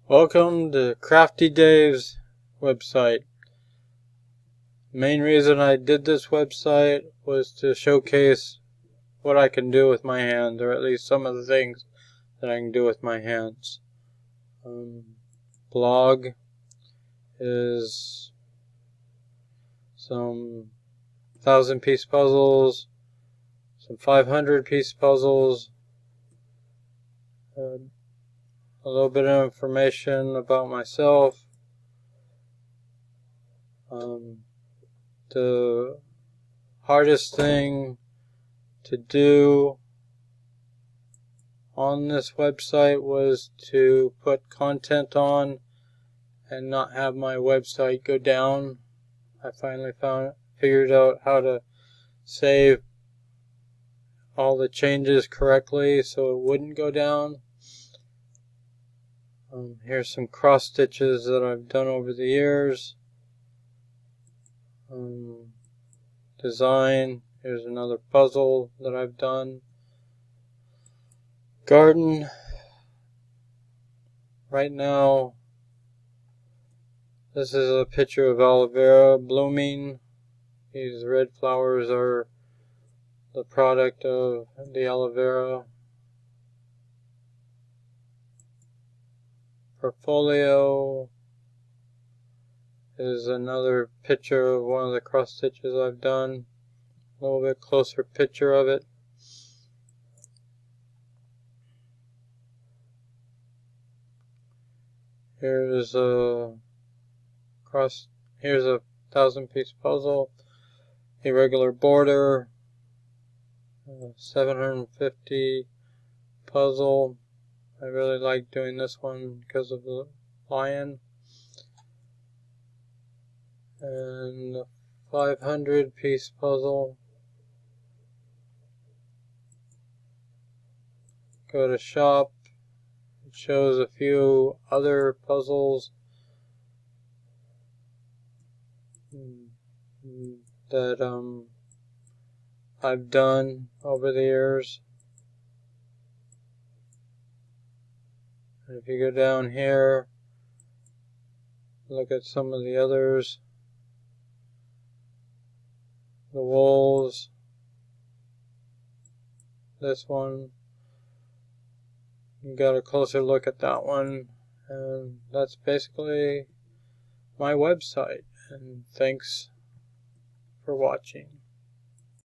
Welcome to Crafty Dave's website. Main reason I did this website was to showcase what I can do with my hands, or at least some of the things that I can do with my hands. Blog is some 1,000-piece puzzles, some 500-piece puzzles, a little bit of information about myself. The hardest thing to do on this website was to put content on and not have my website go down. I finally figured out how to save all the changes correctly so it wouldn't go down. Here's some cross stitches that I've done over the years. Design. Here's another puzzle that I've done. Garden. Right now, this is a picture of aloe vera blooming. These red flowers are the product of the aloe vera. Portfolio is another picture of one of the cross stitches I've done. A little bit closer picture of it. Here's a 1,000-piece puzzle, irregular border, 750 puzzle. I really like doing this one because of the lion. And a 500-piece puzzle. Go to shop. It shows a few other puzzles that I've done over the years. And if you go down here, look at some of the others. The wolves. This one. You got a closer look at that one. And that's basically my website. And thanks for watching.